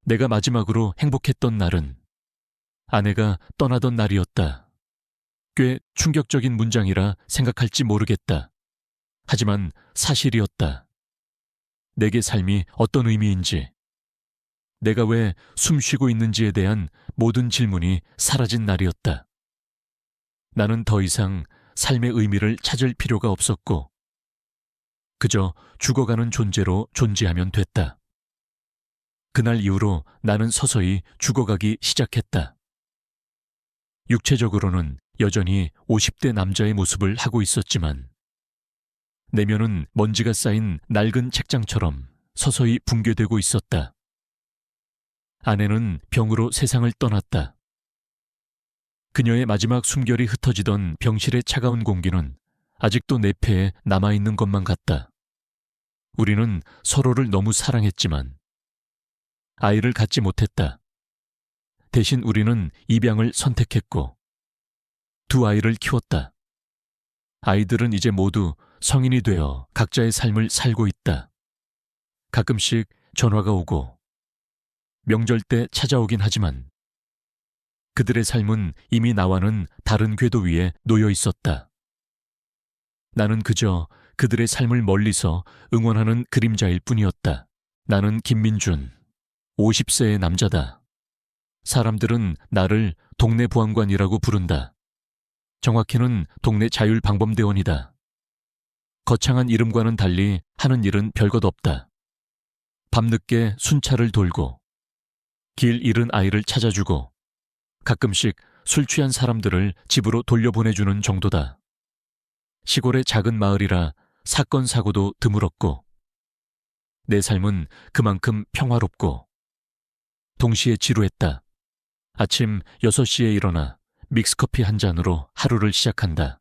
내가 마지막으로 행복했던 날은 아내가 떠나던 날이었다. 꽤 충격적인 문장이라 생각할지 모르겠다. 하지만 사실이었다. 내게 삶이 어떤 의미인지, 내가 왜 숨쉬고 있는지에 대한 모든 질문이 사라진 날이었다. 나는 더 이상 삶의 의미를 찾을 필요가 없었고, 그저 죽어가는 존재로 존재하면 됐다. 그날 이후로 나는 서서히 죽어가기 시작했다. 육체적으로는 여전히 50대 남자의 모습을 하고 있었지만 내면은 먼지가 쌓인 낡은 책장처럼 서서히 붕괴되고 있었다. 아내는 병으로 세상을 떠났다. 그녀의 마지막 숨결이 흩어지던 병실의 차가운 공기는 아직도 내 폐에 남아있는 것만 같다. 우리는 서로를 너무 사랑했지만 아이를 갖지 못했다. 대신 우리는 입양을 선택했고 두 아이를 키웠다. 아이들은 이제 모두 성인이 되어 각자의 삶을 살고 있다. 가끔씩 전화가 오고 명절 때 찾아오긴 하지만 그들의 삶은 이미 나와는 다른 궤도 위에 놓여 있었다. 나는 그저 그들의 삶을 멀리서 응원하는 그림자일 뿐이었다. 나는 김민준, 50세의 남자다. 사람들은 나를 동네 보안관이라고 부른다. 정확히는 동네 자율방범대원이다. 거창한 이름과는 달리 하는 일은 별것 없다. 밤늦게 순찰을 돌고 길 잃은 아이를 찾아주고 가끔씩 술 취한 사람들을 집으로 돌려보내주는 정도다. 시골의 작은 마을이라 사건 사고도 드물었고 내 삶은 그만큼 평화롭고 동시에 지루했다. 아침 6시에 일어나 믹스커피 한 잔으로 하루를 시작한다.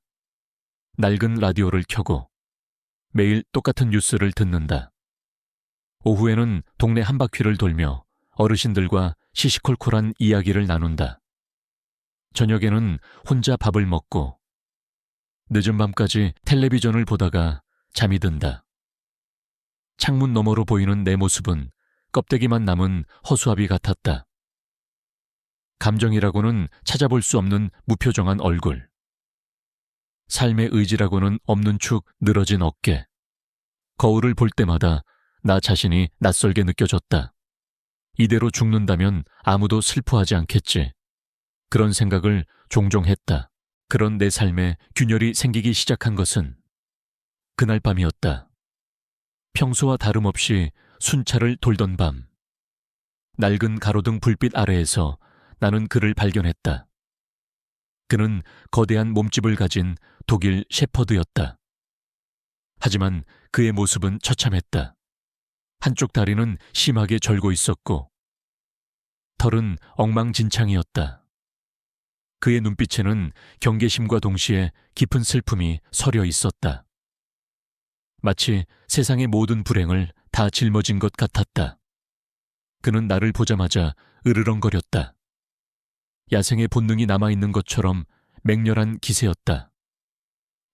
낡은 라디오를 켜고 매일 똑같은 뉴스를 듣는다. 오후에는 동네 한 바퀴를 돌며 어르신들과 시시콜콜한 이야기를 나눈다. 저녁에는 혼자 밥을 먹고 늦은 밤까지 텔레비전을 보다가 잠이 든다. 창문 너머로 보이는 내 모습은 껍데기만 남은 허수아비 같았다. 감정이라고는 찾아볼 수 없는 무표정한 얼굴. 삶의 의지라고는 없는 축 늘어진 어깨. 거울을 볼 때마다 나 자신이 낯설게 느껴졌다. 이대로 죽는다면 아무도 슬퍼하지 않겠지. 그런 생각을 종종 했다. 그런 내 삶에 균열이 생기기 시작한 것은 그날 밤이었다. 평소와 다름없이 순찰을 돌던 밤. 낡은 가로등 불빛 아래에서 나는 그를 발견했다. 그는 거대한 몸집을 가진 독일 shepherd였다. 하지만 그의 모습은 처참했다. 한쪽 다리는 심하게 절고 있었고 털은 엉망진창이었다. 그의 눈빛에는 경계심과 동시에 깊은 슬픔이 서려 있었다. 마치 세상의 모든 불행을 다 짊어진 것 같았다. 그는 나를 보자마자 으르렁거렸다. 야생의 본능이 남아있는 것처럼 맹렬한 기세였다.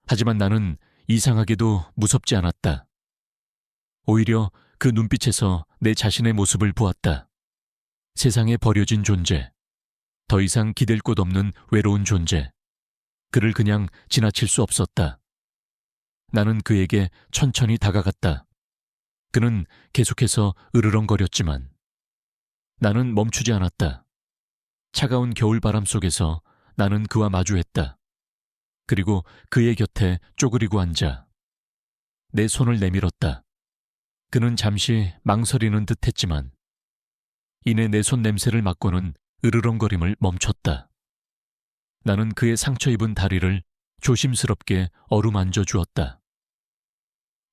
하지만 나는 이상하게도 무섭지 않았다. 오히려 그 눈빛에서 내 자신의 모습을 보았다. 세상에 버려진 존재, 더 이상 기댈 곳 없는 외로운 존재. 그를 그냥 지나칠 수 없었다. 나는 그에게 천천히 다가갔다. 그는 계속해서 으르렁거렸지만 나는 멈추지 않았다. 차가운 겨울바람 속에서 나는 그와 마주했다. 그리고 그의 곁에 쪼그리고 앉아 내 손을 내밀었다. 그는 잠시 망설이는 듯 했지만 이내 내 손 냄새를 맡고는 으르렁거림을 멈췄다. 나는 그의 상처 입은 다리를 조심스럽게 어루만져 주었다.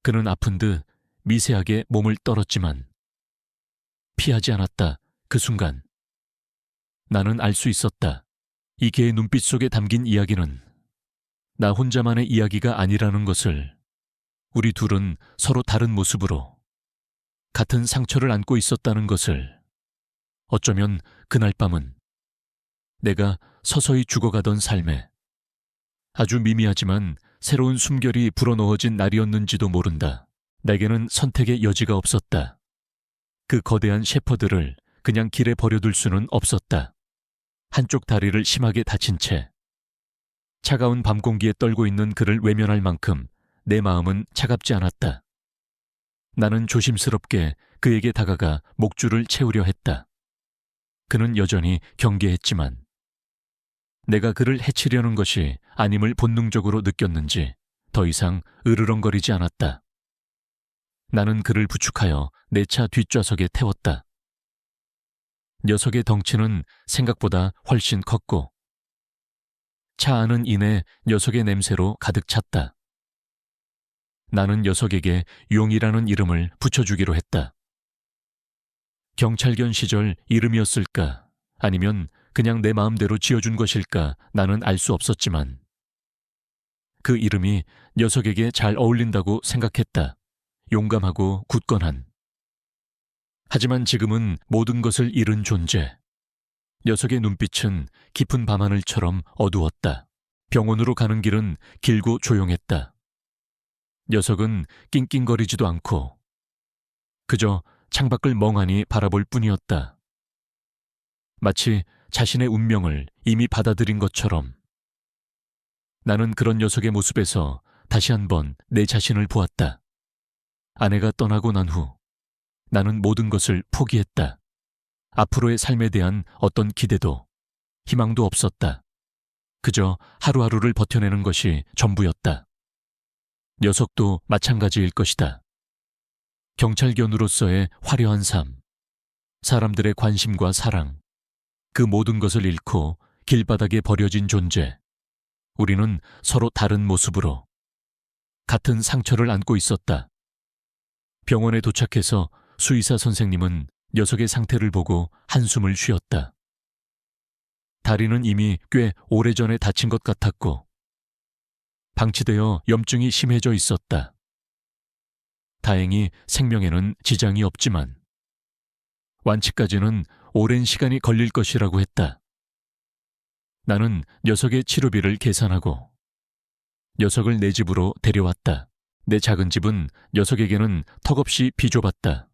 그는 아픈 듯 미세하게 몸을 떨었지만 피하지 않았다. 그 순간 나는 알 수 있었다. 이 개의 눈빛 속에 담긴 이야기는 나 혼자만의 이야기가 아니라는 것을. 우리 둘은 서로 다른 모습으로 같은 상처를 안고 있었다는 것을. 어쩌면 그날 밤은 내가 서서히 죽어가던 삶에 아주 미미하지만 새로운 숨결이 불어넣어진 날이었는지도 모른다. 내게는 선택의 여지가 없었다. 그 거대한 shepherd를 그냥 길에 버려둘 수는 없었다. 한쪽 다리를 심하게 다친 채 차가운 밤 공기에 떨고 있는 그를 외면할 만큼 내 마음은 차갑지 않았다. 나는 조심스럽게 그에게 다가가 목줄을 채우려 했다. 그는 여전히 경계했지만 내가 그를 해치려는 것이 아님을 본능적으로 느꼈는지 더 이상 으르렁거리지 않았다. 나는 그를 부축하여 내 차 뒷좌석에 태웠다. 녀석의 덩치는 생각보다 훨씬 컸고 차 안은 이내 녀석의 냄새로 가득 찼다. 나는 녀석에게 용이라는 이름을 붙여주기로 했다. 경찰견 시절 이름이었을까 아니면 그냥 내 마음대로 지어준 것일까 나는 알 수 없었지만 그 이름이 녀석에게 잘 어울린다고 생각했다. 용감하고 굳건한. 하지만 지금은 모든 것을 잃은 존재. 녀석의 눈빛은 깊은 밤하늘처럼 어두웠다. 병원으로 가는 길은 길고 조용했다. 녀석은 낑낑거리지도 않고 그저 창밖을 멍하니 바라볼 뿐이었다. 마치 자신의 운명을 이미 받아들인 것처럼. 나는 그런 녀석의 모습에서 다시 한번 내 자신을 보았다. 아내가 떠나고 난 후 나는 모든 것을 포기했다. 앞으로의 삶에 대한 어떤 기대도, 희망도 없었다. 그저 하루하루를 버텨내는 것이 전부였다. 녀석도 마찬가지일 것이다. 경찰견으로서의 화려한 삶, 사람들의 관심과 사랑, 그 모든 것을 잃고 길바닥에 버려진 존재. 우리는 서로 다른 모습으로 같은 상처를 안고 있었다. 병원에 도착해서 수의사 선생님은 녀석의 상태를 보고 한숨을 쉬었다. 다리는 이미 꽤 오래전에 다친 것 같았고 방치되어 염증이 심해져 있었다. 다행히 생명에는 지장이 없지만 완치까지는 오랜 시간이 걸릴 것이라고 했다. 나는 녀석의 치료비를 계산하고 녀석을 내 집으로 데려왔다. 내 작은 집은 녀석에게는 턱없이 비좁았다.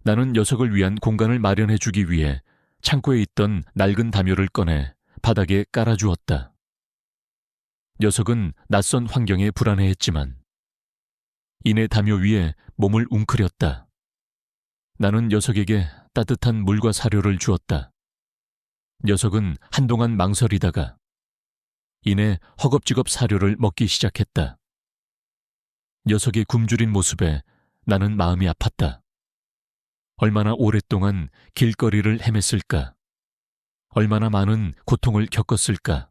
나는 녀석을 위한 공간을 마련해주기 위해 창고에 있던 낡은 담요를 꺼내 바닥에 깔아주었다. 녀석은 낯선 환경에 불안해했지만 이내 담요 위에 몸을 웅크렸다. 나는 녀석에게 따뜻한 물과 사료를 주었다. 녀석은 한동안 망설이다가 이내 허겁지겁 사료를 먹기 시작했다. 녀석의 굶주린 모습에 나는 마음이 아팠다. 얼마나 오랫동안 길거리를 헤맸을까? 얼마나 많은 고통을 겪었을까?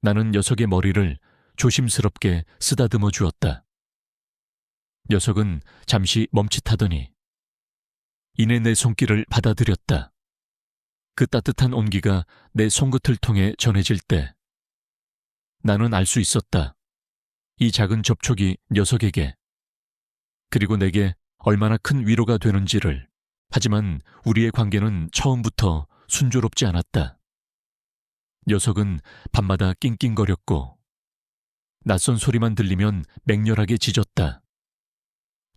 나는 녀석의 머리를 조심스럽게 쓰다듬어 주었다. 녀석은 잠시 멈칫하더니 이내 내 손길을 받아들였다. 그 따뜻한 온기가 내 손끝을 통해 전해질 때 나는 알 수 있었다. 이 작은 접촉이 녀석에게 그리고 내게 얼마나 큰 위로가 되는지를. 하지만 우리의 관계는 처음부터 순조롭지 않았다. 녀석은 밤마다 낑낑거렸고 낯선 소리만 들리면 맹렬하게 짖었다.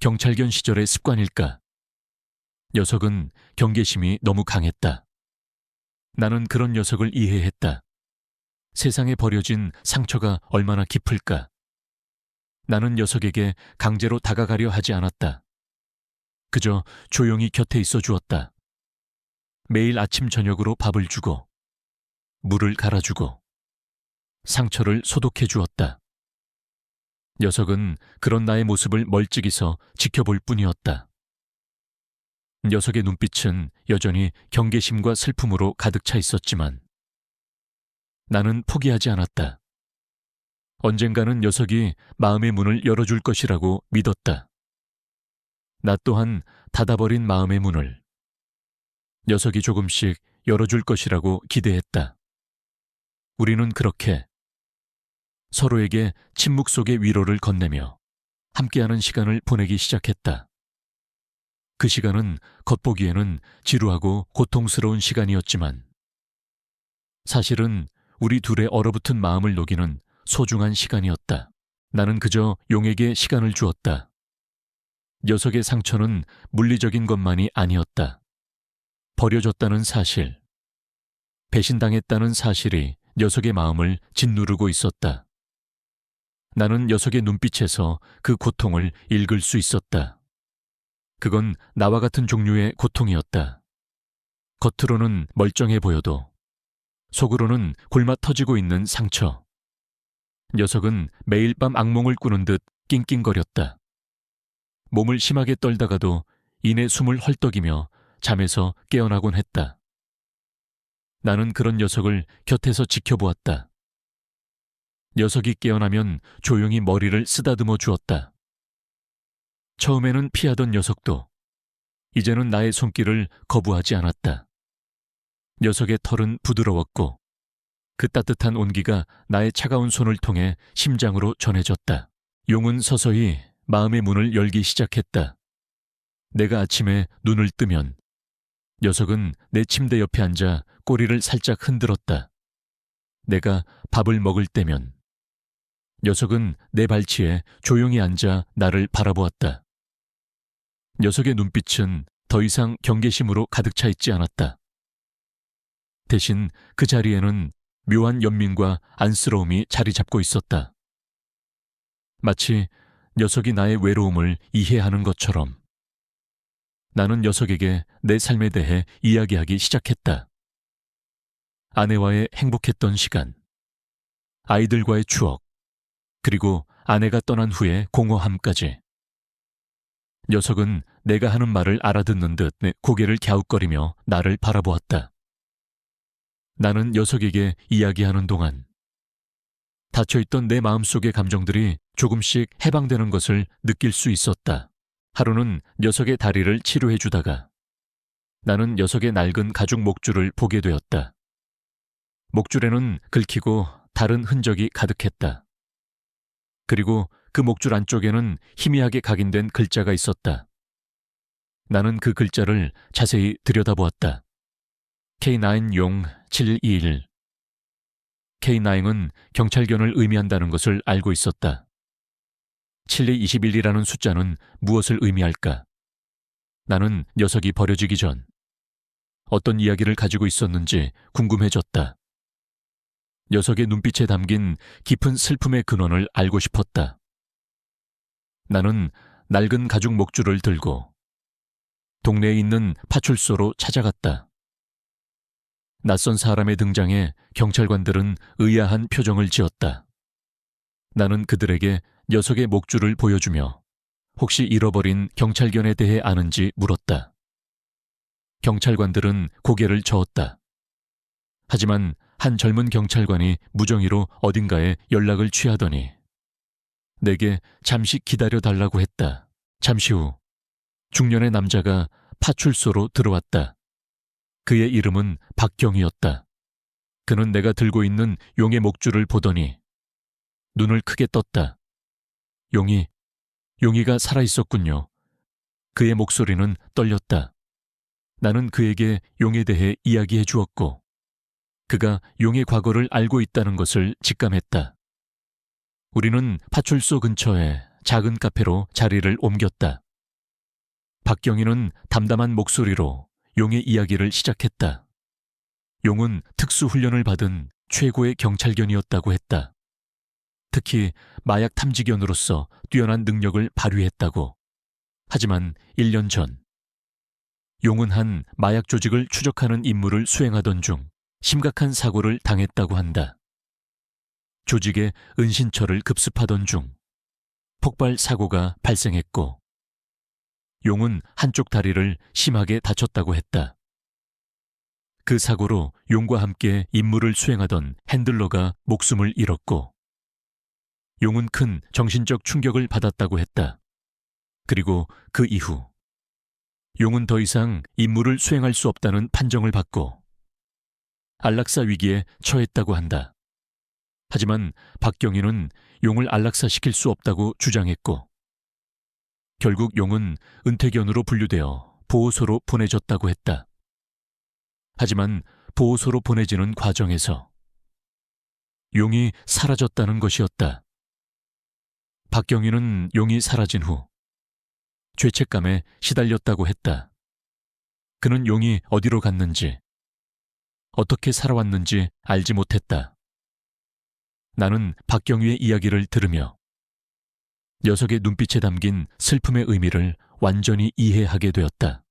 경찰견 시절의 습관일까? 녀석은 경계심이 너무 강했다. 나는 그런 녀석을 이해했다. 세상에 버려진 상처가 얼마나 깊을까? 나는 녀석에게 강제로 다가가려 하지 않았다. 그저 조용히 곁에 있어 주었다. 매일 아침 저녁으로 밥을 주고 물을 갈아주고 상처를 소독해 주었다. 녀석은 그런 나의 모습을 멀찍이서 지켜볼 뿐이었다. 녀석의 눈빛은 여전히 경계심과 슬픔으로 가득 차 있었지만 나는 포기하지 않았다. 언젠가는 녀석이 마음의 문을 열어줄 것이라고 믿었다. 나 또한 닫아버린 마음의 문을 녀석이 조금씩 열어줄 것이라고 기대했다. 우리는 그렇게 서로에게 침묵 속의 위로를 건네며 함께하는 시간을 보내기 시작했다. 그 시간은 겉보기에는 지루하고 고통스러운 시간이었지만 사실은 우리 둘의 얼어붙은 마음을 녹이는 소중한 시간이었다. 나는 그저 용에게 시간을 주었다. 녀석의 상처는 물리적인 것만이 아니었다. 버려졌다는 사실, 배신당했다는 사실이 녀석의 마음을 짓누르고 있었다. 나는 녀석의 눈빛에서 그 고통을 읽을 수 있었다. 그건 나와 같은 종류의 고통이었다. 겉으로는 멀쩡해 보여도 속으로는 골마 터지고 있는 상처. 녀석은 매일 밤 악몽을 꾸는 듯 낑낑거렸다. 몸을 심하게 떨다가도 이내 숨을 헐떡이며 잠에서 깨어나곤 했다. 나는 그런 녀석을 곁에서 지켜보았다. 녀석이 깨어나면 조용히 머리를 쓰다듬어 주었다. 처음에는 피하던 녀석도 이제는 나의 손길을 거부하지 않았다. 녀석의 털은 부드러웠고 그 따뜻한 온기가 나의 차가운 손을 통해 심장으로 전해졌다. 용은 서서히 마음의 문을 열기 시작했다. 내가 아침에 눈을 뜨면 녀석은 내 침대 옆에 앉아 꼬리를 살짝 흔들었다. 내가 밥을 먹을 때면 녀석은 내 발치에 조용히 앉아 나를 바라보았다. 녀석의 눈빛은 더 이상 경계심으로 가득 차 있지 않았다. 대신 그 자리에는 묘한 연민과 안쓰러움이 자리 잡고 있었다. 마치 녀석이 나의 외로움을 이해하는 것처럼 나는 녀석에게 내 삶에 대해 이야기하기 시작했다. 아내와의 행복했던 시간, 아이들과의 추억, 그리고 아내가 떠난 후의 공허함까지. 녀석은 내가 하는 말을 알아듣는 듯 내 고개를 갸웃거리며 나를 바라보았다. 나는 녀석에게 이야기하는 동안 닫혀있던 내 마음속의 감정들이 조금씩 해방되는 것을 느낄 수 있었다. 하루는 녀석의 다리를 치료해주다가 나는 녀석의 낡은 가죽 목줄을 보게 되었다. 목줄에는 긁히고 다른 흔적이 가득했다. 그리고 그 목줄 안쪽에는 희미하게 각인된 글자가 있었다. 나는 그 글자를 자세히 들여다보았다. K9용 721. K9은 경찰견을 의미한다는 것을 알고 있었다. 7221이라는 숫자는 무엇을 의미할까? 나는 녀석이 버려지기 전 어떤 이야기를 가지고 있었는지 궁금해졌다. 녀석의 눈빛에 담긴 깊은 슬픔의 근원을 알고 싶었다. 나는 낡은 가죽 목줄을 들고 동네에 있는 파출소로 찾아갔다. 낯선 사람의 등장에 경찰관들은 의아한 표정을 지었다. 나는 그들에게 녀석의 목줄을 보여주며 혹시 잃어버린 경찰견에 대해 아는지 물었다. 경찰관들은 고개를 저었다. 하지만 한 젊은 경찰관이 무정의로 어딘가에 연락을 취하더니 내게 잠시 기다려달라고 했다. 잠시 후 중년의 남자가 파출소로 들어왔다. 그의 이름은 박경이었다. 그는 내가 들고 있는 용의 목줄을 보더니 눈을 크게 떴다. 용이가 살아있었군요. 그의 목소리는 떨렸다. 나는 그에게 용에 대해 이야기해 주었고 그가 용의 과거를 알고 있다는 것을 직감했다. 우리는 파출소 근처에 작은 카페로 자리를 옮겼다. 박경희는 담담한 목소리로 용의 이야기를 시작했다. 용은 특수훈련을 받은 최고의 경찰견이었다고 했다. 특히 마약 탐지견으로서 뛰어난 능력을 발휘했다고. 하지만 1년 전 용은 한 마약 조직을 추적하는 임무를 수행하던 중 심각한 사고를 당했다고 한다. 조직의 은신처를 급습하던 중 폭발 사고가 발생했고 용은 한쪽 다리를 심하게 다쳤다고 했다. 그 사고로 용과 함께 임무를 수행하던 핸들러가 목숨을 잃었고 용은 큰 정신적 충격을 받았다고 했다. 그리고 그 이후 용은 더 이상 임무를 수행할 수 없다는 판정을 받고 안락사 위기에 처했다고 한다. 하지만 박경희는 용을 안락사시킬 수 없다고 주장했고 결국 용은 은퇴견으로 분류되어 보호소로 보내졌다고 했다. 하지만 보호소로 보내지는 과정에서 용이 사라졌다는 것이었다. 박경희는 용이 사라진 후 죄책감에 시달렸다고 했다. 그는 용이 어디로 갔는지, 어떻게 살아왔는지 알지 못했다. 나는 박경유의 이야기를 들으며 녀석의 눈빛에 담긴 슬픔의 의미를 완전히 이해하게 되었다.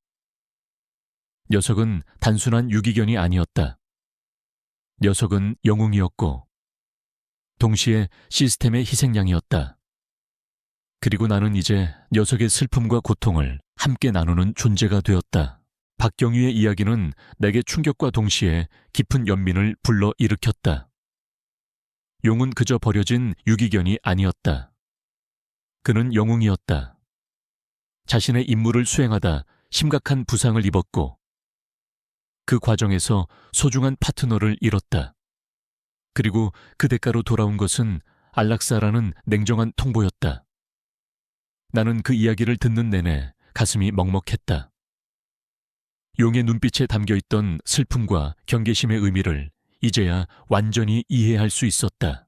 녀석은 단순한 유기견이 아니었다. 녀석은 영웅이었고 동시에 시스템의 희생양이었다. 그리고 나는 이제 녀석의 슬픔과 고통을 함께 나누는 존재가 되었다. 박경유의 이야기는 내게 충격과 동시에 깊은 연민을 불러일으켰다. 용은 그저 버려진 유기견이 아니었다. 그는 영웅이었다. 자신의 임무를 수행하다 심각한 부상을 입었고 그 과정에서 소중한 파트너를 잃었다. 그리고 그 대가로 돌아온 것은 안락사라는 냉정한 통보였다. 나는 그 이야기를 듣는 내내 가슴이 먹먹했다. 용의 눈빛에 담겨있던 슬픔과 경계심의 의미를 이제야 완전히 이해할 수 있었다.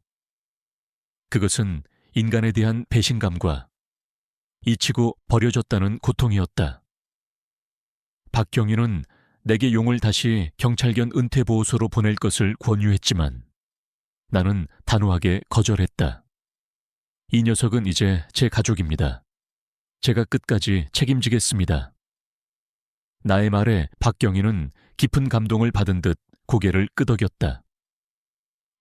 그것은 인간에 대한 배신감과 잊히고 버려졌다는 고통이었다. 박경유는 내게 용을 다시 경찰견 은퇴보호소로 보낼 것을 권유했지만 나는 단호하게 거절했다. 이 녀석은 이제 제 가족입니다. 제가 끝까지 책임지겠습니다. 나의 말에 박경희는 깊은 감동을 받은 듯 고개를 끄덕였다.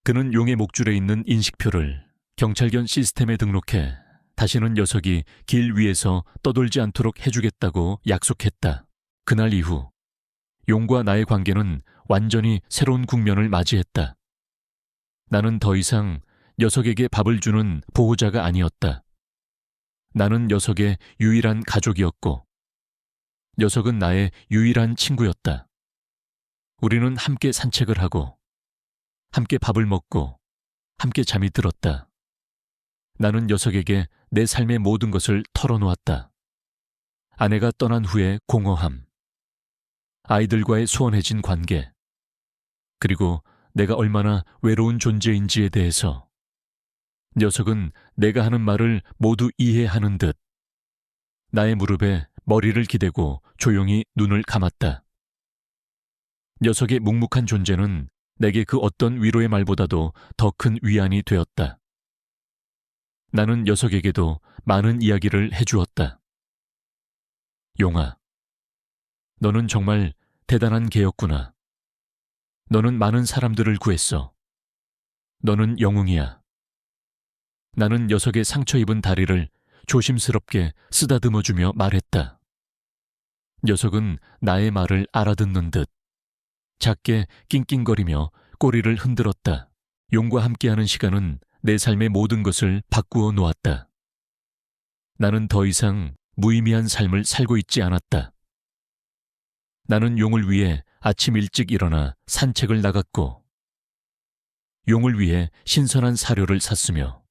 그는 용의 목줄에 있는 인식표를 경찰견 시스템에 등록해 다시는 녀석이 길 위에서 떠돌지 않도록 해주겠다고 약속했다. 그날 이후 용과 나의 관계는 완전히 새로운 국면을 맞이했다. 나는 더 이상 녀석에게 밥을 주는 보호자가 아니었다. 나는 녀석의 유일한 가족이었고 녀석은 나의 유일한 친구였다. 우리는 함께 산책을 하고 함께 밥을 먹고 함께 잠이 들었다. 나는 녀석에게 내 삶의 모든 것을 털어놓았다. 아내가 떠난 후의 공허함, 아이들과의 소원해진 관계, 그리고 내가 얼마나 외로운 존재인지에 대해서 녀석은 내가 하는 말을 모두 이해하는 듯 나의 무릎에 머리를 기대고 조용히 눈을 감았다. 녀석의 묵묵한 존재는 내게 그 어떤 위로의 말보다도 더 큰 위안이 되었다. 나는 녀석에게도 많은 이야기를 해주었다. 용아, 너는 정말 대단한 개였구나. 너는 많은 사람들을 구했어. 너는 영웅이야. 나는 녀석의 상처 입은 다리를 조심스럽게 쓰다듬어주며 말했다. 녀석은 나의 말을 알아듣는 듯 작게 낑낑거리며 꼬리를 흔들었다. 용과 함께하는 시간은 내 삶의 모든 것을 바꾸어 놓았다. 나는 더 이상 무의미한 삶을 살고 있지 않았다. 나는 용을 위해 아침 일찍 일어나 산책을 나갔고 용을 위해 신선한 사료를 샀으며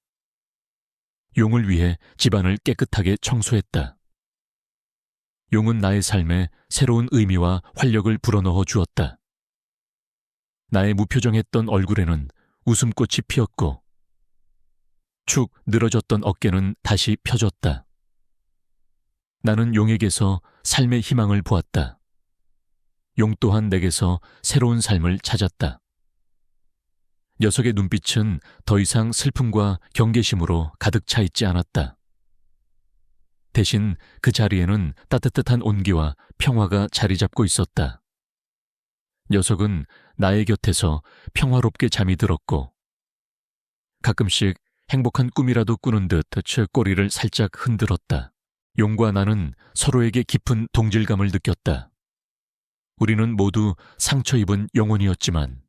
용을 위해 집안을 깨끗하게 청소했다. 용은 나의 삶에 새로운 의미와 활력을 불어넣어 주었다. 나의 무표정했던 얼굴에는 웃음꽃이 피었고 축 늘어졌던 어깨는 다시 펴졌다. 나는 용에게서 삶의 희망을 보았다. 용 또한 내게서 새로운 삶을 찾았다. 녀석의 눈빛은 더 이상 슬픔과 경계심으로 가득 차 있지 않았다. 대신 그 자리에는 따뜻한 온기와 평화가 자리 잡고 있었다. 녀석은 나의 곁에서 평화롭게 잠이 들었고 가끔씩 행복한 꿈이라도 꾸는 듯 제 꼬리를 살짝 흔들었다. 용과 나는 서로에게 깊은 동질감을 느꼈다. 우리는 모두 상처 입은 영혼이었지만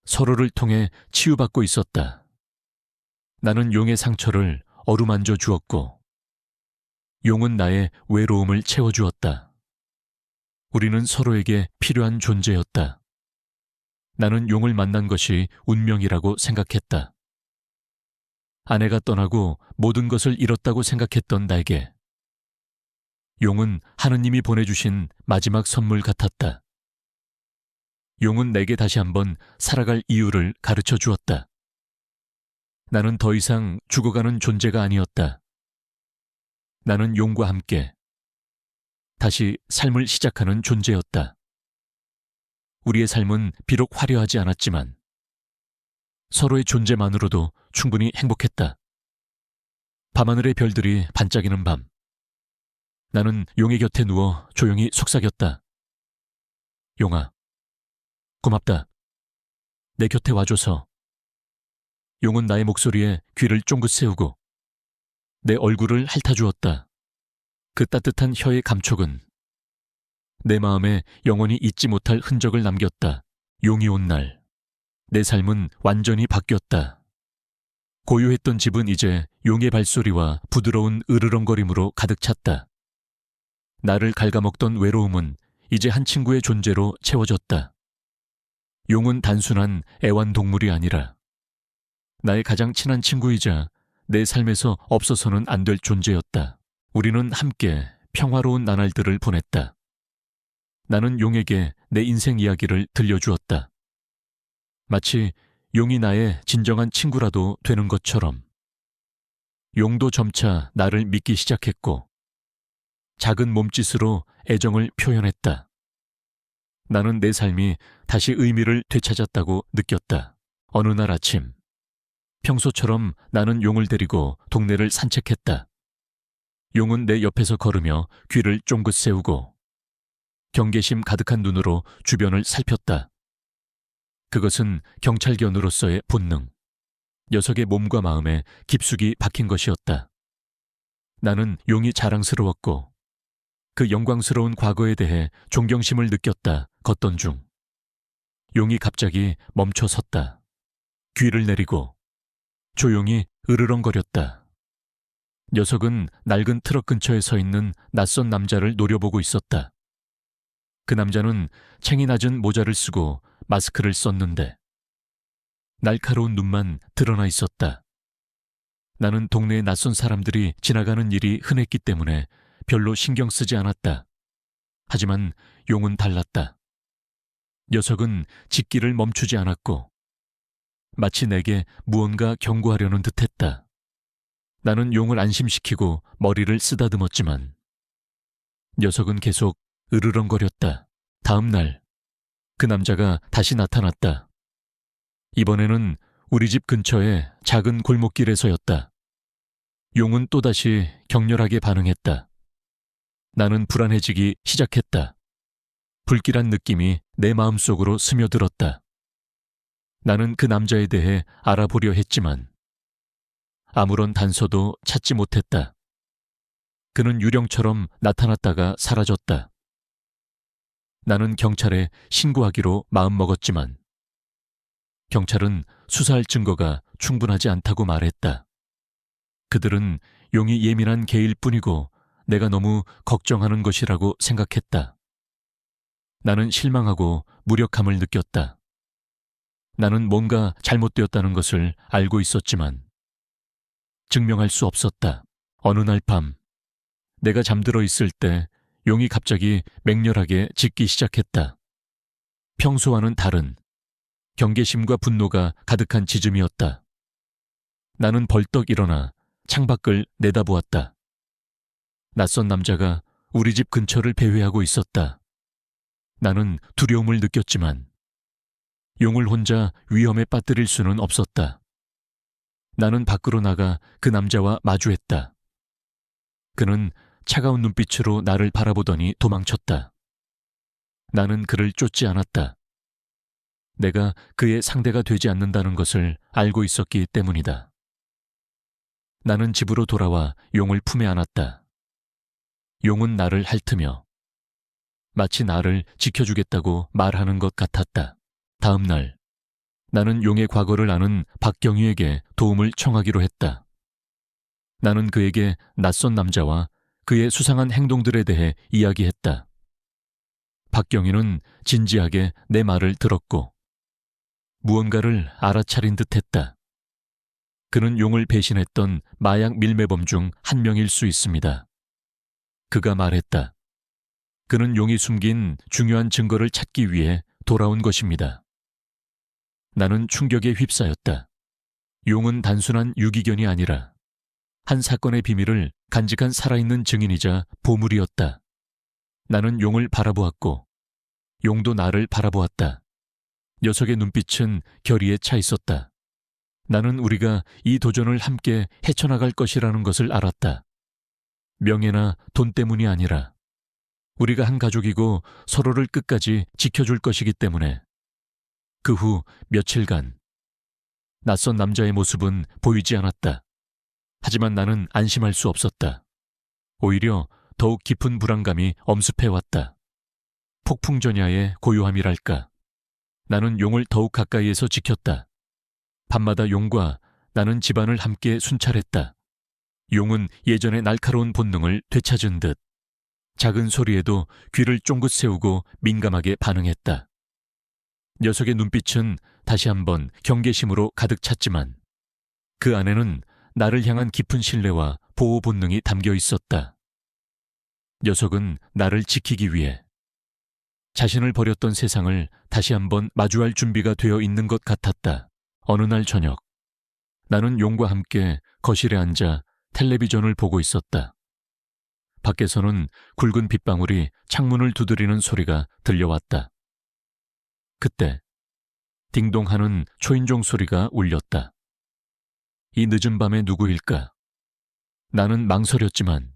서로를 통해 치유받고 있었다. 나는 용의 상처를 어루만져 주었고 용은 나의 외로움을 채워주었다. 우리는 서로에게 필요한 존재였다. 나는 용을 만난 것이 운명이라고 생각했다. 아내가 떠나고 모든 것을 잃었다고 생각했던 나에게 용은 하느님이 보내주신 마지막 선물 같았다. 용은 내게 다시 한번 살아갈 이유를 가르쳐 주었다. 나는 더 이상 죽어가는 존재가 아니었다. 나는 용과 함께 다시 삶을 시작하는 존재였다. 우리의 삶은 비록 화려하지 않았지만 서로의 존재만으로도 충분히 행복했다. 밤하늘의 별들이 반짝이는 밤. 나는 용의 곁에 누워 조용히 속삭였다. 용아, 고맙다. 내 곁에 와줘서. 용은 나의 목소리에 귀를 쫑긋 세우고 내 얼굴을 핥아주었다. 그 따뜻한 혀의 감촉은 내 마음에 영원히 잊지 못할 흔적을 남겼다. 용이 온 날, 내 삶은 완전히 바뀌었다. 고요했던 집은 이제 용의 발소리와 부드러운 으르렁거림으로 가득 찼다. 나를 갉아먹던 외로움은 이제 한 친구의 존재로 채워졌다. 용은 단순한 애완동물이 아니라 나의 가장 친한 친구이자 내 삶에서 없어서는 안 될 존재였다. 우리는 함께 평화로운 나날들을 보냈다. 나는 용에게 내 인생 이야기를 들려주었다. 마치 용이 나의 진정한 친구라도 되는 것처럼. 용도 점차 나를 믿기 시작했고 작은 몸짓으로 애정을 표현했다. 나는 내 삶이 다시 의미를 되찾았다고 느꼈다. 어느 날 아침, 평소처럼 나는 용을 데리고 동네를 산책했다. 용은 내 옆에서 걸으며 귀를 쫑긋 세우고 경계심 가득한 눈으로 주변을 살폈다. 그것은 경찰견으로서의 본능, 녀석의 몸과 마음에 깊숙이 박힌 것이었다. 나는 용이 자랑스러웠고 그 영광스러운 과거에 대해 존경심을 느꼈다. 걷던 중 용이 갑자기 멈춰 섰다. 귀를 내리고 조용히 으르렁거렸다. 녀석은 낡은 트럭 근처에 서 있는 낯선 남자를 노려보고 있었다. 그 남자는 챙이 낮은 모자를 쓰고 마스크를 썼는데 날카로운 눈만 드러나 있었다. 나는 동네의 낯선 사람들이 지나가는 일이 흔했기 때문에 별로 신경 쓰지 않았다. 하지만 용은 달랐다. 녀석은 짖기를 멈추지 않았고 마치 내게 무언가 경고하려는 듯했다. 나는 용을 안심시키고 머리를 쓰다듬었지만 녀석은 계속 으르렁거렸다. 다음 날 그 남자가 다시 나타났다. 이번에는 우리 집 근처의 작은 골목길에서였다. 용은 또다시 격렬하게 반응했다. 나는 불안해지기 시작했다. 불길한 느낌이 내 마음속으로 스며들었다. 나는 그 남자에 대해 알아보려 했지만 아무런 단서도 찾지 못했다. 그는 유령처럼 나타났다가 사라졌다. 나는 경찰에 신고하기로 마음먹었지만 경찰은 수사할 증거가 충분하지 않다고 말했다. 그들은 용이 예민한 개일 뿐이고 내가 너무 걱정하는 것이라고 생각했다. 나는 실망하고 무력함을 느꼈다. 나는 뭔가 잘못되었다는 것을 알고 있었지만 증명할 수 없었다. 어느 날 밤, 내가 잠들어 있을 때 용이 갑자기 맹렬하게 짖기 시작했다. 평소와는 다른 경계심과 분노가 가득한 짖음이었다. 나는 벌떡 일어나 창밖을 내다보았다. 낯선 남자가 우리 집 근처를 배회하고 있었다. 나는 두려움을 느꼈지만 용을 혼자 위험에 빠뜨릴 수는 없었다. 나는 밖으로 나가 그 남자와 마주했다. 그는 차가운 눈빛으로 나를 바라보더니 도망쳤다. 나는 그를 쫓지 않았다. 내가 그의 상대가 되지 않는다는 것을 알고 있었기 때문이다. 나는 집으로 돌아와 용을 품에 안았다. 용은 나를 핥으며 마치 나를 지켜주겠다고 말하는 것 같았다. 다음 날, 나는 용의 과거를 아는 박경희에게 도움을 청하기로 했다. 나는 그에게 낯선 남자와 그의 수상한 행동들에 대해 이야기했다. 박경희는 진지하게 내 말을 들었고 무언가를 알아차린 듯했다. 그는 용을 배신했던 마약 밀매범 중 한 명일 수 있습니다. 그가 말했다. 그는 용이 숨긴 중요한 증거를 찾기 위해 돌아온 것입니다. 나는 충격에 휩싸였다. 용은 단순한 유기견이 아니라 한 사건의 비밀을 간직한 살아있는 증인이자 보물이었다. 나는 용을 바라보았고 용도 나를 바라보았다. 녀석의 눈빛은 결의에 차 있었다. 나는 우리가 이 도전을 함께 헤쳐나갈 것이라는 것을 알았다. 명예나 돈 때문이 아니라 우리가 한 가족이고 서로를 끝까지 지켜줄 것이기 때문에. 그 후 며칠간 낯선 남자의 모습은 보이지 않았다. 하지만 나는 안심할 수 없었다. 오히려 더욱 깊은 불안감이 엄습해왔다. 폭풍전야의 고요함이랄까. 나는 용을 더욱 가까이에서 지켰다. 밤마다 용과 나는 집안을 함께 순찰했다. 용은 예전의 날카로운 본능을 되찾은 듯 작은 소리에도 귀를 쫑긋 세우고 민감하게 반응했다. 녀석의 눈빛은 다시 한번 경계심으로 가득 찼지만 그 안에는 나를 향한 깊은 신뢰와 보호 본능이 담겨 있었다. 녀석은 나를 지키기 위해 자신을 버렸던 세상을 다시 한번 마주할 준비가 되어 있는 것 같았다. 어느 날 저녁, 나는 용과 함께 거실에 앉아 텔레비전을 보고 있었다. 밖에서는 굵은 빗방울이 창문을 두드리는 소리가 들려왔다. 그때 딩동하는 초인종 소리가 울렸다. 이 늦은 밤에 누구일까? 나는 망설였지만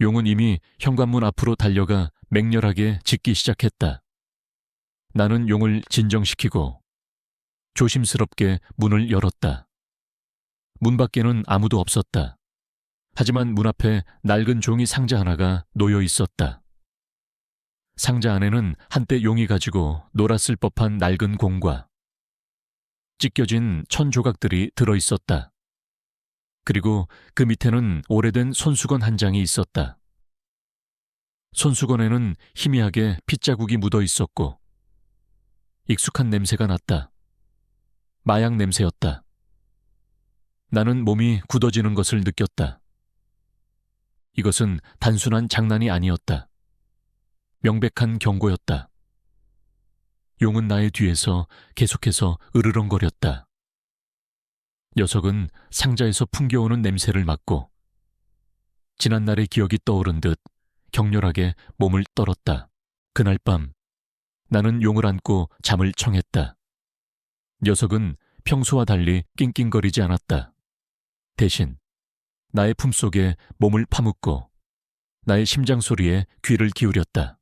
용은 이미 현관문 앞으로 달려가 맹렬하게 짖기 시작했다. 나는 용을 진정시키고 조심스럽게 문을 열었다. 문 밖에는 아무도 없었다. 하지만 문 앞에 낡은 종이 상자 하나가 놓여 있었다. 상자 안에는 한때 용이 가지고 놀았을 법한 낡은 공과 찢겨진 천 조각들이 들어 있었다. 그리고 그 밑에는 오래된 손수건 한 장이 있었다. 손수건에는 희미하게 핏자국이 묻어 있었고 익숙한 냄새가 났다. 마약 냄새였다. 나는 몸이 굳어지는 것을 느꼈다. 이것은 단순한 장난이 아니었다. 명백한 경고였다. 용은 나의 뒤에서 계속해서 으르렁거렸다. 녀석은 상자에서 풍겨오는 냄새를 맡고 지난날의 기억이 떠오른 듯 격렬하게 몸을 떨었다. 그날 밤 나는 용을 안고 잠을 청했다. 녀석은 평소와 달리 낑낑거리지 않았다. 대신 나의 품속에 몸을 파묻고 나의 심장 소리에 귀를 기울였다.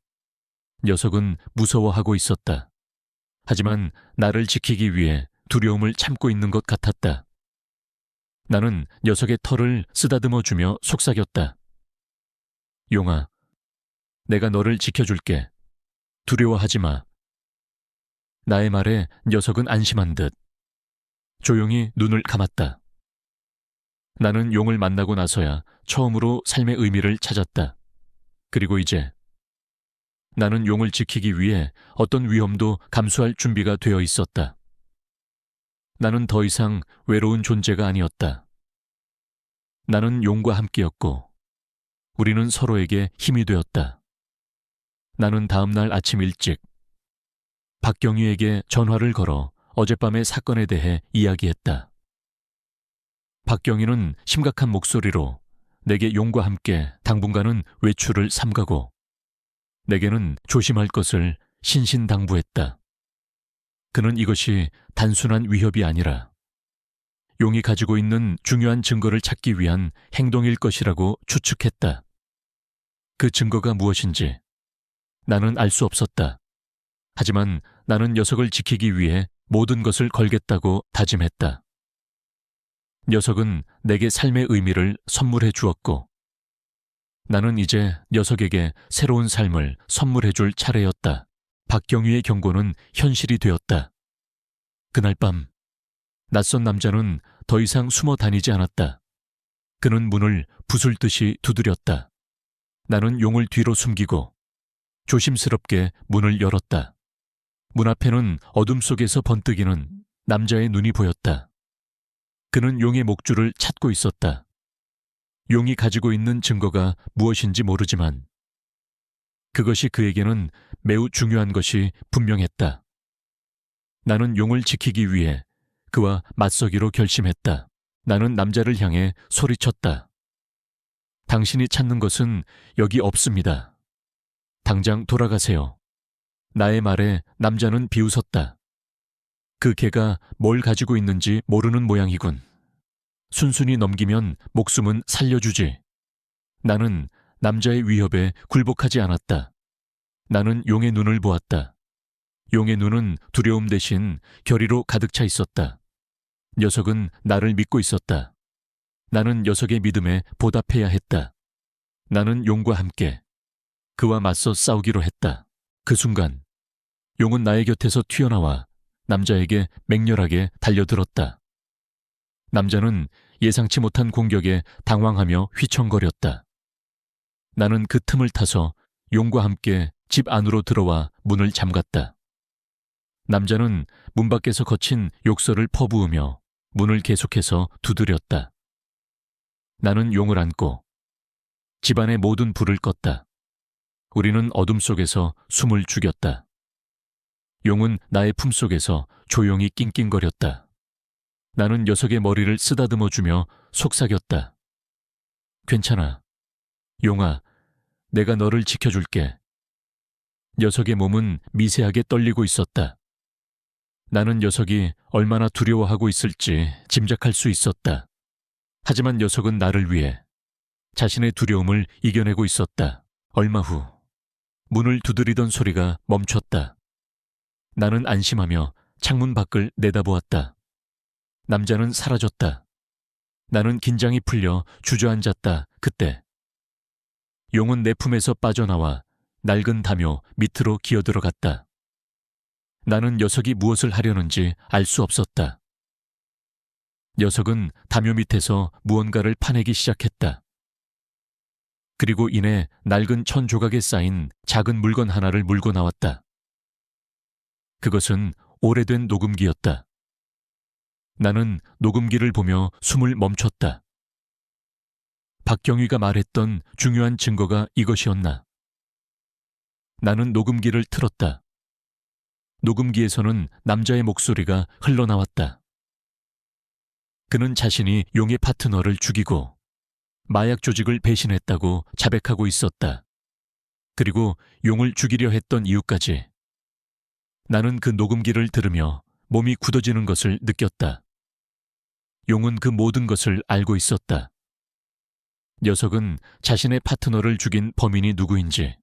녀석은 무서워하고 있었다. 하지만 나를 지키기 위해 두려움을 참고 있는 것 같았다. 나는 녀석의 털을 쓰다듬어주며 속삭였다. 용아, 내가 너를 지켜줄게. 두려워하지 마. 나의 말에 녀석은 안심한 듯 조용히 눈을 감았다. 나는 용을 만나고 나서야 처음으로 삶의 의미를 찾았다. 그리고 이제 나는 용을 지키기 위해 어떤 위험도 감수할 준비가 되어 있었다. 나는 더 이상 외로운 존재가 아니었다. 나는 용과 함께였고 우리는 서로에게 힘이 되었다. 나는 다음 날 아침 일찍 박경희에게 전화를 걸어 어젯밤의 사건에 대해 이야기했다. 박경희는 심각한 목소리로 내게 용과 함께 당분간은 외출을 삼가고 내게는 조심할 것을 신신당부했다. 그는 이것이 단순한 위협이 아니라 용이 가지고 있는 중요한 증거를 찾기 위한 행동일 것이라고 추측했다. 그 증거가 무엇인지 나는 알 수 없었다. 하지만 나는 녀석을 지키기 위해 모든 것을 걸겠다고 다짐했다. 녀석은 내게 삶의 의미를 선물해 주었고 나는 이제 녀석에게 새로운 삶을 선물해 줄 차례였다. 박경희의 경고는 현실이 되었다. 그날 밤 낯선 남자는 더 이상 숨어 다니지 않았다. 그는 문을 부술듯이 두드렸다. 나는 용을 뒤로 숨기고 조심스럽게 문을 열었다. 문 앞에는 어둠 속에서 번뜩이는 남자의 눈이 보였다. 그는 용의 목줄을 찾고 있었다. 용이 가지고 있는 증거가 무엇인지 모르지만 그것이 그에게는 매우 중요한 것이 분명했다. 나는 용을 지키기 위해 그와 맞서기로 결심했다. 나는 남자를 향해 소리쳤다. 당신이 찾는 것은 여기 없습니다. 당장 돌아가세요. 나의 말에 남자는 비웃었다. 그 개가 뭘 가지고 있는지 모르는 모양이군. 순순히 넘기면 목숨은 살려주지. 나는 남자의 위협에 굴복하지 않았다. 나는 용의 눈을 보았다. 용의 눈은 두려움 대신 결의로 가득 차 있었다. 녀석은 나를 믿고 있었다. 나는 녀석의 믿음에 보답해야 했다. 나는 용과 함께 그와 맞서 싸우기로 했다. 그 순간 용은 나의 곁에서 튀어나와 남자에게 맹렬하게 달려들었다. 남자는 예상치 못한 공격에 당황하며 휘청거렸다. 나는 그 틈을 타서 용과 함께 집 안으로 들어와 문을 잠갔다. 남자는 문 밖에서 거친 욕설을 퍼부으며 문을 계속해서 두드렸다. 나는 용을 안고 집안의 모든 불을 껐다. 우리는 어둠 속에서 숨을 죽였다. 용은 나의 품속에서 조용히 낑낑거렸다. 나는 녀석의 머리를 쓰다듬어주며 속삭였다. 괜찮아. 용아, 내가 너를 지켜줄게. 녀석의 몸은 미세하게 떨리고 있었다. 나는 녀석이 얼마나 두려워하고 있을지 짐작할 수 있었다. 하지만 녀석은 나를 위해 자신의 두려움을 이겨내고 있었다. 얼마 후 문을 두드리던 소리가 멈췄다. 나는 안심하며 창문 밖을 내다보았다. 남자는 사라졌다. 나는 긴장이 풀려 주저앉았다. 그때 용은 내 품에서 빠져나와 낡은 담요 밑으로 기어들어갔다. 나는 녀석이 무엇을 하려는지 알 수 없었다. 녀석은 담요 밑에서 무언가를 파내기 시작했다. 그리고 이내 낡은 천 조각에 쌓인 작은 물건 하나를 물고 나왔다. 그것은 오래된 녹음기였다. 나는 녹음기를 보며 숨을 멈췄다. 박경위가 말했던 중요한 증거가 이것이었나? 나는 녹음기를 틀었다. 녹음기에서는 남자의 목소리가 흘러나왔다. 그는 자신이 용의 파트너를 죽이고 마약 조직을 배신했다고 자백하고 있었다. 그리고 용을 죽이려 했던 이유까지. 나는 그 녹음기를 들으며 몸이 굳어지는 것을 느꼈다. 용은 그 모든 것을 알고 있었다. 녀석은 자신의 파트너를 죽인 범인이 누구인지,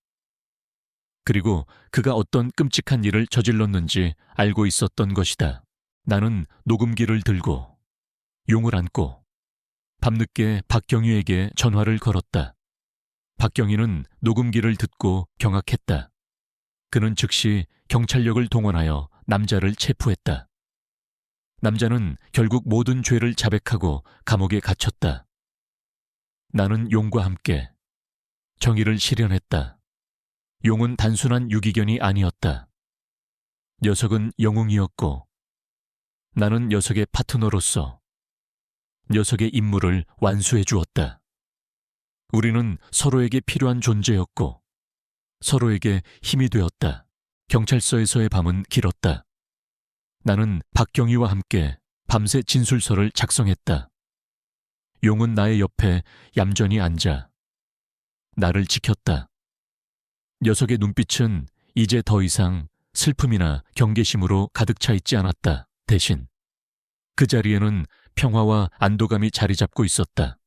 그리고 그가 어떤 끔찍한 일을 저질렀는지 알고 있었던 것이다. 나는 녹음기를 들고 용을 안고 밤늦게 박경위에게 전화를 걸었다. 박경위는 녹음기를 듣고 경악했다. 그는 즉시 경찰력을 동원하여 남자를 체포했다. 남자는 결국 모든 죄를 자백하고 감옥에 갇혔다. 나는 용과 함께 정의를 실현했다. 용은 단순한 유기견이 아니었다. 녀석은 영웅이었고 나는 녀석의 파트너로서 녀석의 임무를 완수해 주었다. 우리는 서로에게 필요한 존재였고 서로에게 힘이 되었다. 경찰서에서의 밤은 길었다. 나는 박경위와 함께 밤새 진술서를 작성했다. 용은 나의 옆에 얌전히 앉아 나를 지켰다. 녀석의 눈빛은 이제 더 이상 슬픔이나 경계심으로 가득 차 있지 않았다. 대신 그 자리에는 평화와 안도감이 자리 잡고 있었다.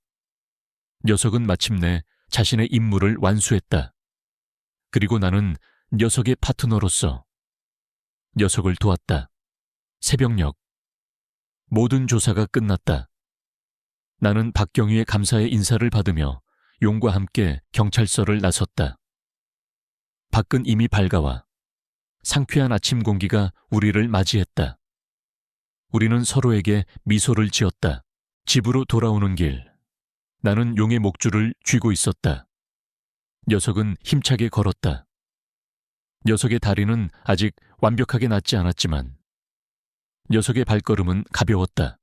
녀석은 마침내 자신의 임무를 완수했다. 그리고 나는 녀석의 파트너로서 녀석을 도왔다. 새벽녘 모든 조사가 끝났다. 나는 박경위의 감사의 인사를 받으며 용과 함께 경찰서를 나섰다. 밖은 이미 밝아와 상쾌한 아침 공기가 우리를 맞이했다. 우리는 서로에게 미소를 지었다. 집으로 돌아오는 길, 나는 용의 목줄을 쥐고 있었다. 녀석은 힘차게 걸었다. 녀석의 다리는 아직 완벽하게 낫지 않았지만 녀석의 발걸음은 가벼웠다.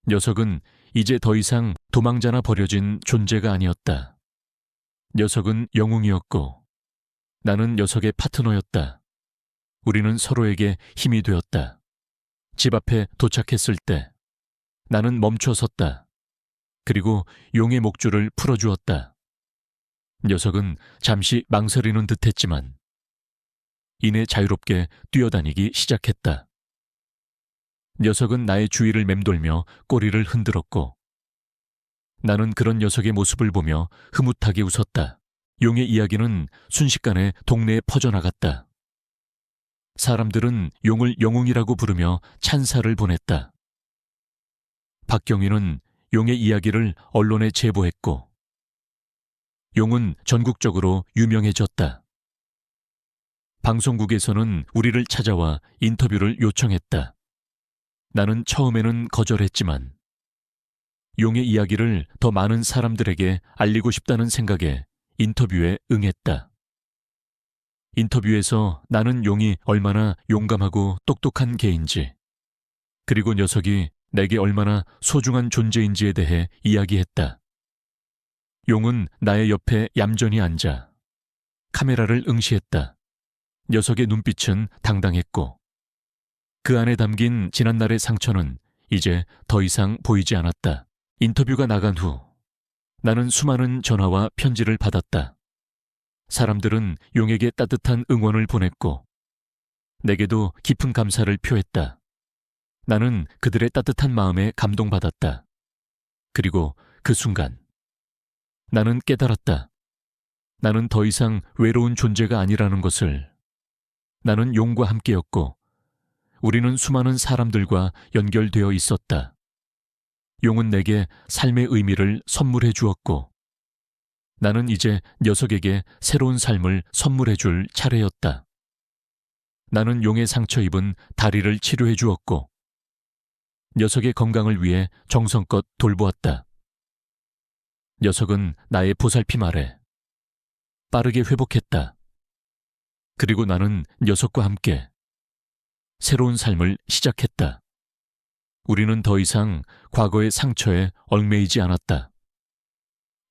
녀석은 이제 더 이상 도망자나 버려진 존재가 아니었다. 녀석은 영웅이었고 나는 녀석의 파트너였다. 우리는 서로에게 힘이 되었다. 집 앞에 도착했을 때 나는 멈춰 섰다. 그리고 용의 목줄을 풀어주었다. 녀석은 잠시 망설이는 듯했지만 이내 자유롭게 뛰어다니기 시작했다. 녀석은 나의 주위를 맴돌며 꼬리를 흔들었고 나는 그런 녀석의 모습을 보며 흐뭇하게 웃었다. 용의 이야기는 순식간에 동네에 퍼져나갔다. 사람들은 용을 영웅이라고 부르며 찬사를 보냈다. 박경위는 용의 이야기를 언론에 제보했고 용은 전국적으로 유명해졌다. 방송국에서는 우리를 찾아와 인터뷰를 요청했다. 나는 처음에는 거절했지만 용의 이야기를 더 많은 사람들에게 알리고 싶다는 생각에 인터뷰에 응했다. 인터뷰에서 나는 용이 얼마나 용감하고 똑똑한 개인지, 그리고 녀석이 내게 얼마나 소중한 존재인지에 대해 이야기했다. 용은 나의 옆에 얌전히 앉아 카메라를 응시했다. 녀석의 눈빛은 당당했고 그 안에 담긴 지난날의 상처는 이제 더 이상 보이지 않았다. 인터뷰가 나간 후 나는 수많은 전화와 편지를 받았다. 사람들은 용에게 따뜻한 응원을 보냈고 내게도 깊은 감사를 표했다. 나는 그들의 따뜻한 마음에 감동받았다. 그리고 그 순간 나는 깨달았다. 나는 더 이상 외로운 존재가 아니라는 것을. 나는 용과 함께였고 우리는 수많은 사람들과 연결되어 있었다. 용은 내게 삶의 의미를 선물해 주었고 나는 이제 녀석에게 새로운 삶을 선물해 줄 차례였다. 나는 용의 상처 입은 다리를 치료해 주었고 녀석의 건강을 위해 정성껏 돌보았다. 녀석은 나의 보살핌 아래 빠르게 회복했다. 그리고 나는 녀석과 함께 새로운 삶을 시작했다. 우리는 더 이상 과거의 상처에 얽매이지 않았다.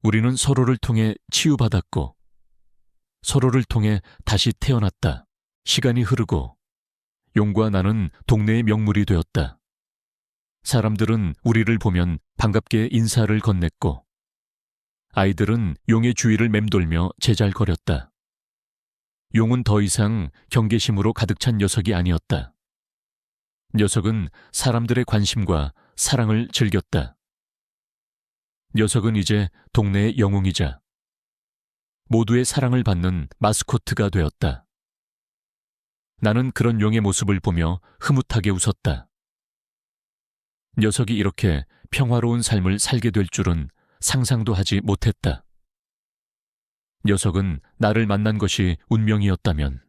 우리는 서로를 통해 치유받았고 서로를 통해 다시 태어났다. 시간이 흐르고 용과 나는 동네의 명물이 되었다. 사람들은 우리를 보면 반갑게 인사를 건넸고 아이들은 용의 주위를 맴돌며 제잘거렸다. 용은 더 이상 경계심으로 가득 찬 녀석이 아니었다. 녀석은 사람들의 관심과 사랑을 즐겼다. 녀석은 이제 동네의 영웅이자 모두의 사랑을 받는 마스코트가 되었다. 나는 그런 용의 모습을 보며 흐뭇하게 웃었다. 녀석이 이렇게 평화로운 삶을 살게 될 줄은 상상도 하지 못했다. 녀석은 나를 만난 것이 운명이었다면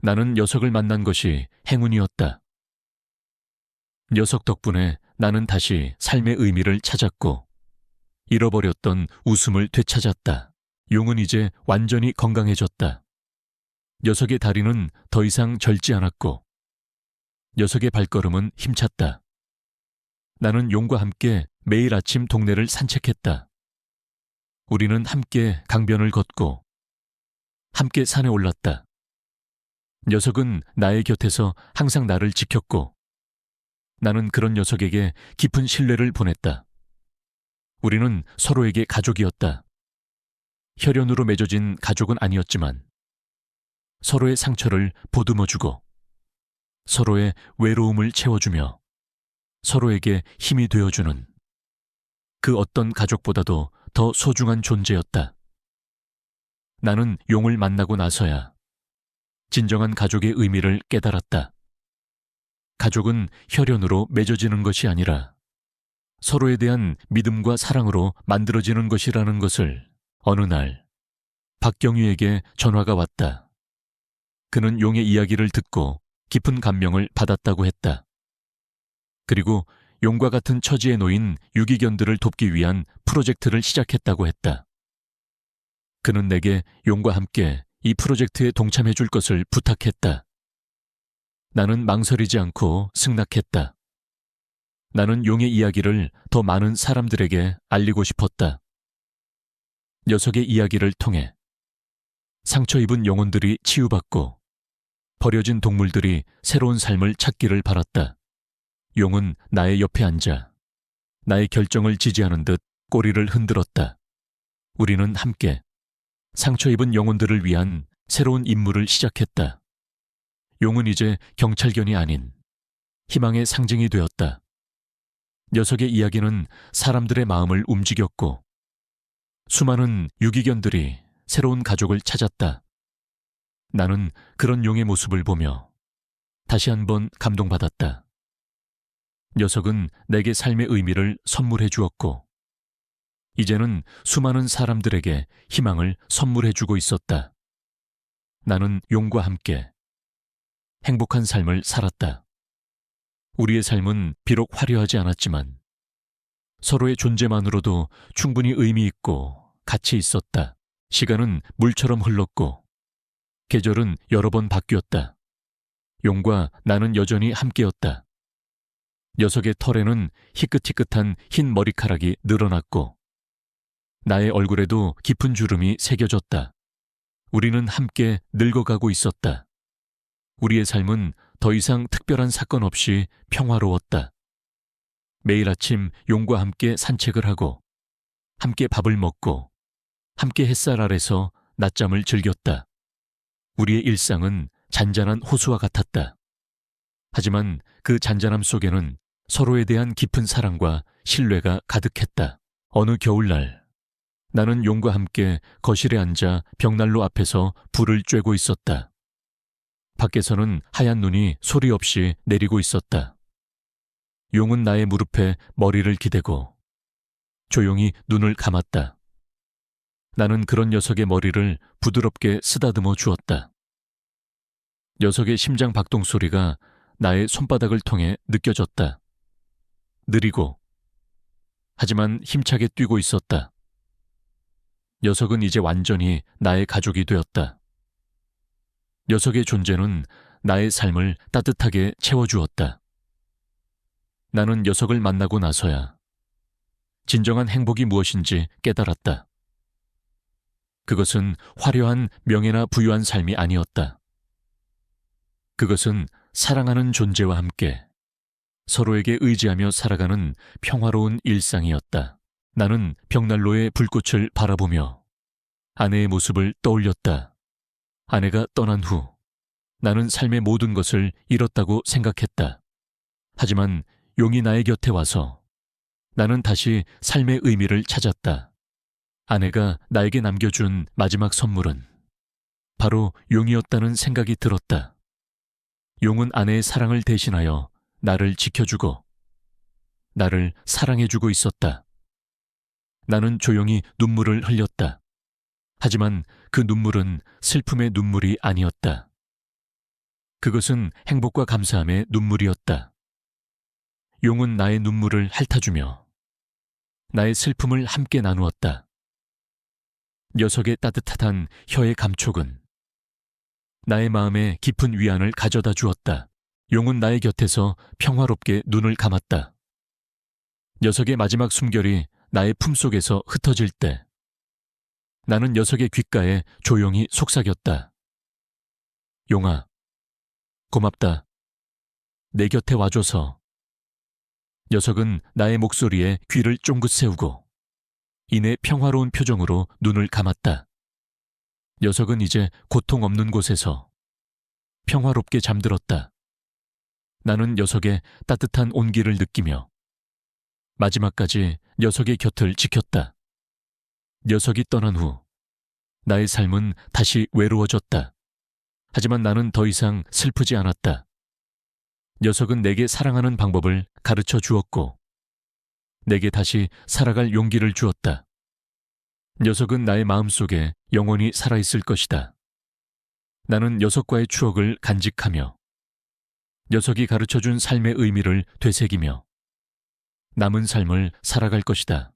나는 녀석을 만난 것이 행운이었다. 녀석 덕분에 나는 다시 삶의 의미를 찾았고 잃어버렸던 웃음을 되찾았다. 용은 이제 완전히 건강해졌다. 녀석의 다리는 더 이상 절지 않았고 녀석의 발걸음은 힘찼다. 나는 용과 함께 매일 아침 동네를 산책했다. 우리는 함께 강변을 걷고 함께 산에 올랐다. 녀석은 나의 곁에서 항상 나를 지켰고 나는 그런 녀석에게 깊은 신뢰를 보냈다. 우리는 서로에게 가족이었다. 혈연으로 맺어진 가족은 아니었지만 서로의 상처를 보듬어주고 서로의 외로움을 채워주며 서로에게 힘이 되어주는 그 어떤 가족보다도 더 소중한 존재였다. 나는 용을 만나고 나서야 진정한 가족의 의미를 깨달았다. 가족은 혈연으로 맺어지는 것이 아니라 서로에 대한 믿음과 사랑으로 만들어지는 것이라는 것을 어느 날 박경위에게 전화가 왔다. 그는 용의 이야기를 듣고 깊은 감명을 받았다고 했다. 그리고 용과 같은 처지에 놓인 유기견들을 돕기 위한 프로젝트를 시작했다고 했다. 그는 내게 용과 함께 이 프로젝트에 동참해 줄 것을 부탁했다. 나는 망설이지 않고 승낙했다. 나는 용의 이야기를 더 많은 사람들에게 알리고 싶었다. 녀석의 이야기를 통해 상처 입은 영혼들이 치유받고 버려진 동물들이 새로운 삶을 찾기를 바랐다. 용은 나의 옆에 앉아 나의 결정을 지지하는 듯 꼬리를 흔들었다. 우리는 함께 상처 입은 영혼들을 위한 새로운 임무를 시작했다. 용은 이제 경찰견이 아닌 희망의 상징이 되었다. 녀석의 이야기는 사람들의 마음을 움직였고 수많은 유기견들이 새로운 가족을 찾았다. 나는 그런 용의 모습을 보며 다시 한번 감동받았다. 녀석은 내게 삶의 의미를 선물해 주었고 이제는 수많은 사람들에게 희망을 선물해 주고 있었다. 나는 용과 함께 행복한 삶을 살았다. 우리의 삶은 비록 화려하지 않았지만 서로의 존재만으로도 충분히 의미 있고 가치 있었다. 시간은 물처럼 흘렀고 계절은 여러 번 바뀌었다. 용과 나는 여전히 함께였다. 녀석의 털에는 희끗희끗한 흰 머리카락이 늘어났고 나의 얼굴에도 깊은 주름이 새겨졌다. 우리는 함께 늙어가고 있었다. 우리의 삶은 더 이상 특별한 사건 없이 평화로웠다. 매일 아침 용과 함께 산책을 하고 함께 밥을 먹고 함께 햇살 아래서 낮잠을 즐겼다. 우리의 일상은 잔잔한 호수와 같았다. 하지만 그 잔잔함 속에는 서로에 대한 깊은 사랑과 신뢰가 가득했다. 어느 겨울날 나는 용과 함께 거실에 앉아 벽난로 앞에서 불을 쬐고 있었다. 밖에서는 하얀 눈이 소리 없이 내리고 있었다. 용은 나의 무릎에 머리를 기대고 조용히 눈을 감았다. 나는 그런 녀석의 머리를 부드럽게 쓰다듬어 주었다. 녀석의 심장 박동 소리가 나의 손바닥을 통해 느껴졌다. 느리고 하지만 힘차게 뛰고 있었다. 녀석은 이제 완전히 나의 가족이 되었다. 녀석의 존재는 나의 삶을 따뜻하게 채워주었다. 나는 녀석을 만나고 나서야 진정한 행복이 무엇인지 깨달았다. 그것은 화려한 명예나 부유한 삶이 아니었다. 그것은 사랑하는 존재와 함께 서로에게 의지하며 살아가는 평화로운 일상이었다. 나는 벽난로의 불꽃을 바라보며 아내의 모습을 떠올렸다. 아내가 떠난 후 나는 삶의 모든 것을 잃었다고 생각했다. 하지만 용이 나의 곁에 와서 나는 다시 삶의 의미를 찾았다. 아내가 나에게 남겨준 마지막 선물은 바로 용이었다는 생각이 들었다. 용은 아내의 사랑을 대신하여 나를 지켜주고 나를 사랑해주고 있었다. 나는 조용히 눈물을 흘렸다. 하지만 그 눈물은 슬픔의 눈물이 아니었다. 그것은 행복과 감사함의 눈물이었다. 용은 나의 눈물을 핥아주며 나의 슬픔을 함께 나누었다. 녀석의 따뜻한 혀의 감촉은 나의 마음에 깊은 위안을 가져다 주었다. 용은 나의 곁에서 평화롭게 눈을 감았다. 녀석의 마지막 숨결이 나의 품속에서 흩어질 때 나는 녀석의 귓가에 조용히 속삭였다. 용아, 고맙다. 내 곁에 와줘서. 녀석은 나의 목소리에 귀를 쫑긋 세우고 이내 평화로운 표정으로 눈을 감았다. 녀석은 이제 고통 없는 곳에서 평화롭게 잠들었다. 나는 녀석의 따뜻한 온기를 느끼며 마지막까지 녀석의 곁을 지켰다. 녀석이 떠난 후 나의 삶은 다시 외로워졌다. 하지만 나는 더 이상 슬프지 않았다. 녀석은 내게 사랑하는 방법을 가르쳐 주었고 내게 다시 살아갈 용기를 주었다. 녀석은 나의 마음속에 영원히 살아있을 것이다. 나는 녀석과의 추억을 간직하며 녀석이 가르쳐준 삶의 의미를 되새기며 남은 삶을 살아갈 것이다.